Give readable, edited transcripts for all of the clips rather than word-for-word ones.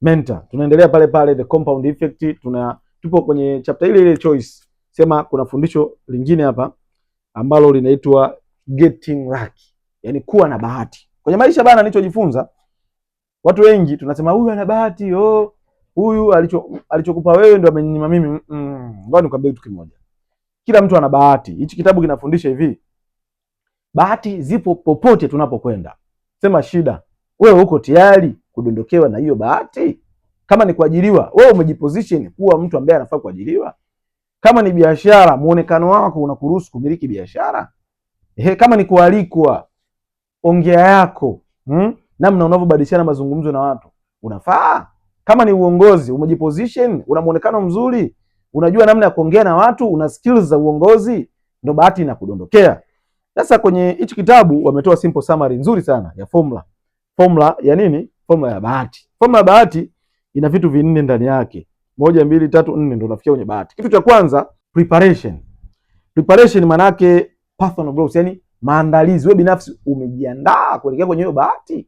mentor. Tunaendelea pale pale the compound effect, tupo kwenye chapter ile ile choice. Sema kuna fundisho lingine hapa ambalo linaitwa getting lucky. Yaani kuwa na bahati. Kwenye maisha bana, nilichojifunza, watu wengi tunasema huyu ana bahati, huyu alichokupa wewe ndio amenyima mimi. Ngoja nikwambie kitu kimoja. Kila mtu ana bahati. Hichi kitabu kinafundisha hivi. Bahati zipo popote tunapokwenda. Sema shida, wewe uko tayari kudondokewa na hiyo bahati? Kama ni kuajiriwa, wewe umejiposition kuwa mtu ambaye anafaa kuajiriwa? Kama ni biashara, muonekano wako unakuruhusu kumiliki biashara? Kama ni kualikwa, ongea yako, namna unavyobadilishana mazungumzo na watu, unafaa? Kama ni uongozi, umejiposition, una muonekano mzuri, unajua namna ya kuongea na watu, una skills za uongozi, ndio bahati inakudondokea. Sasa kwenye hichi kitabu wametoa simple summary nzuri sana ya formula. Formula ya nini? Formula ya bahati. Formula ya bahati ina vitu vinne ndani yake. 1 2 3 4 ndio unafikia kwenye bahati. Kitu cha kwanza, preparation. Preparation maana yake personal growth, yani maandalizi. Wewe binafsi umejiandaa kuelekea kwenye hiyo bahati.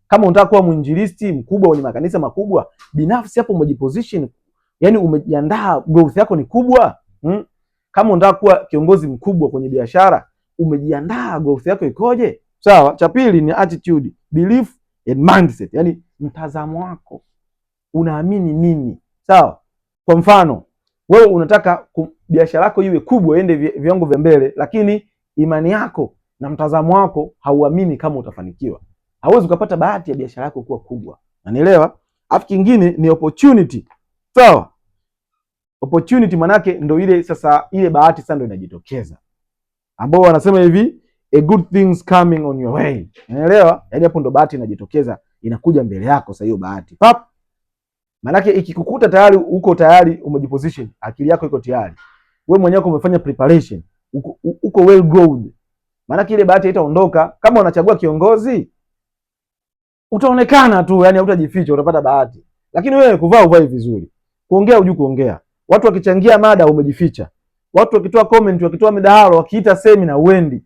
Kama unataka kuwa mwinjilisti mkubwa kwenye makanisa makubwa, binafsi hapo umejiposition, yani umejiandaa, growth yako ni kubwa. Kama unataka kuwa kiongozi mkubwa kwenye biashara, umejiandaa, growth yako ikoje? Sawa. Cha pili ni attitude, belief and mindset, yani mtazamo wako, unaamini nini? Sawa. Kwa mfano, wewe unataka biashara yako iwe kubwa, iende viwango vya mbele, lakini imani yako na mtazamo wako hauamini kama utafanikiwa, hauwezi ukapata bahati ya biashara yako kuwa kubwa. Unanielewa? Afu kingine ni opportunity. Sawa. Opportunity manake ndio ile sasa, ile bahati sasa ndio inajitokeza, ambao wanasema hivi, a good things coming on your way. Unaelewa? Yaani hapo ndo bahati inajitokeza, inakuja mbele yako sasa hiyo bahati. Pap. Manake ikikukuta tayari uko tayari umejiposition, akili yako iko tayari. Wewe mwenyewe umefanya preparation, uko well grown. Manake ile bahati haitaondoka. Kama unachagua kiongozi, utaonekana tu, yani hautajificha, utapata bahati. Lakini wewe kuvaa uvae vizuri, kuongea hujui kuongea, watu wakichangia mada umejificha, watu wakitoa comment, wakitoa midahalo, wakiita semina uendi,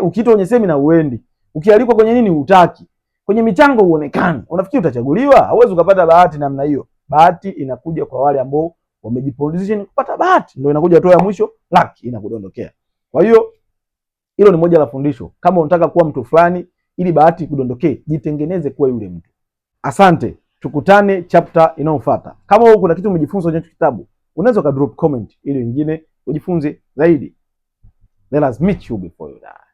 ukiitwa kwenye semina uendi, ukialikwa kwenye nini hutaki, kwenye michango uonekane, unafikiri utachaguliwa? Hauwezi ukapata bahati namna hiyo. Bahati inakuja kwa wale ambao wamejiposition kupata bahati, ndio inakuja hatua ya mwisho, luck inakudondokea. Kwa hiyo hilo ni moja la fundisho. Kama unataka kuwa mtu fulani ili bahati ikudondokee, jitengeneze kuwa yule mtu. Asante, tukutane chapter inayofuata. Kama wewe kuna kitu umejifunza kwenye kitabu, unaweza ka drop comment ili wengine ujifunze zaidi. Let us meet you before you die.